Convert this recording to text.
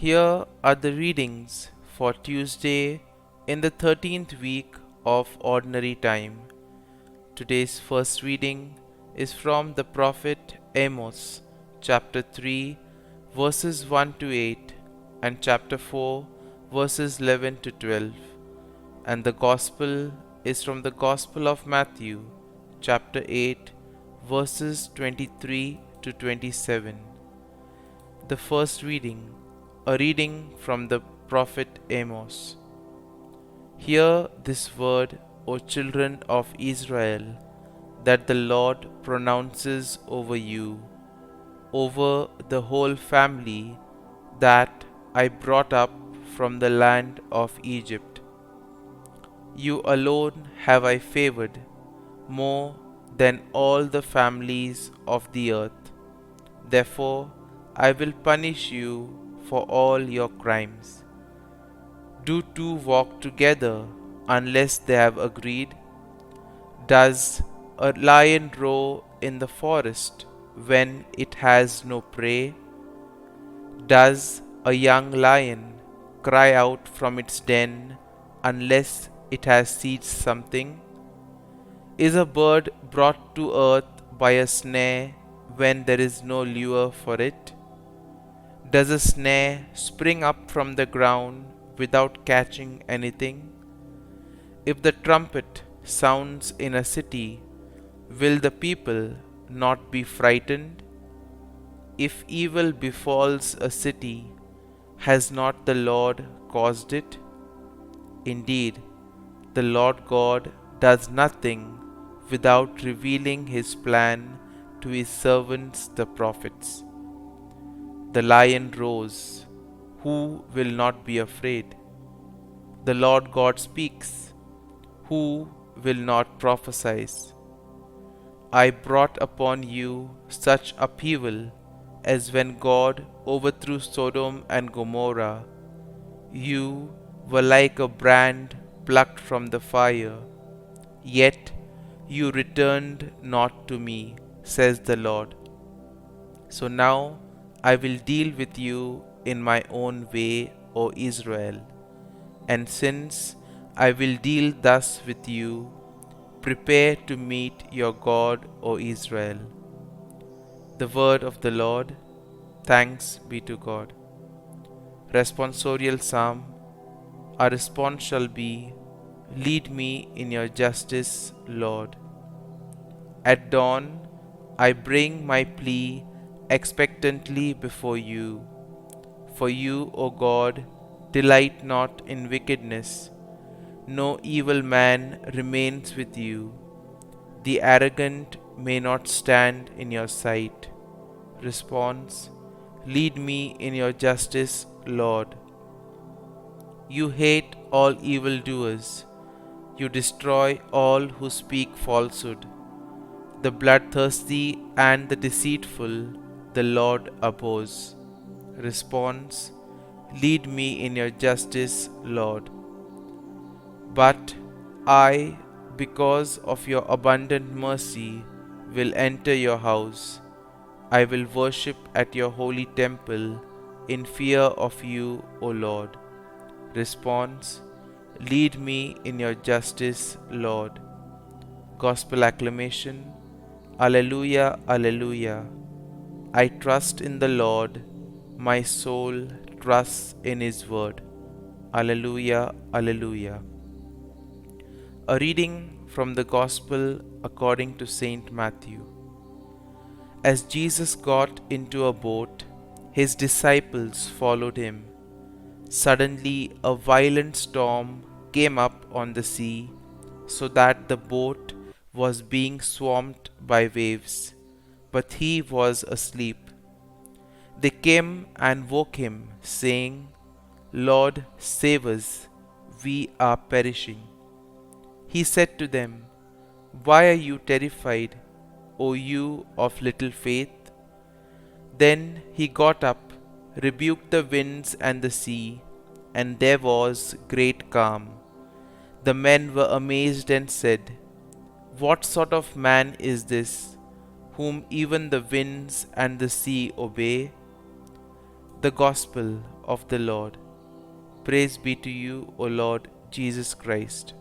Here are the readings for Tuesday in the 13th week of Ordinary Time. Today's first reading is from the prophet Amos, chapter 3, verses 1 to 8, and chapter 4, verses 11 to 12. And the Gospel is from the Gospel of Matthew, chapter 8, verses 23 to 27. The first reading, a reading from the prophet Amos. Hear this word, O children of Israel, that the Lord pronounces over you, over the whole family that I brought up from the land of Egypt. You alone have I favored, more than all the families of the earth. Therefore I will punish you for all your crimes. Do two walk together unless they have agreed? Does a lion roar in the forest when it has no prey? Does a young lion cry out from its den unless it has seized something? Is a bird brought to earth by a snare when there is no lure for it? Does a snare spring up from the ground without catching anything? If the trumpet sounds in a city, will the people not be frightened? If evil befalls a city, has not the Lord caused it? Indeed, the Lord God does nothing without revealing his plan to his servants the prophets. The lion rose. Who will not be afraid? The Lord God speaks. Who will not prophesy? I brought upon you such upheaval as when God overthrew Sodom and Gomorrah. You were like a brand plucked from the fire, yet you returned not to me, says the Lord. So now I will deal with you in my own way, O Israel. And since I will deal thus with you, prepare to meet your God, O Israel. The word of the Lord. Thanks be to God. Responsorial Psalm. Our response shall be, lead me in your justice, Lord. At dawn, I bring my plea expectantly before you. For you, O God, delight not in wickedness. No evil man remains with you. The arrogant may not stand in your sight. Response: lead me in your justice, Lord. You hate all evildoers. You destroy all who speak falsehood. The bloodthirsty and the deceitful the Lord abhors. Response: lead me in your justice, Lord. But I, because of your abundant mercy, will enter your house. I will worship at your holy temple in fear of you, O Lord. Response: lead me in your justice, Lord. Gospel acclamation. Alleluia, Alleluia. I trust in the Lord. My soul trusts in his word. Alleluia, Alleluia. A reading from the Gospel according to Saint Matthew. As Jesus got into a boat, his disciples followed him. Suddenly a violent storm came up on the sea, so that the boat was being swamped by waves, but he was asleep. They came and woke him, saying, Lord, save us, we are perishing. He said to them, why are you terrified, O you of little faith? Then he got up, rebuked the winds and the sea, and there was great calm. The men were amazed and said, what sort of man is this, whom even the winds and the sea obey? The Gospel of the Lord. Praise be to you, O Lord Jesus Christ.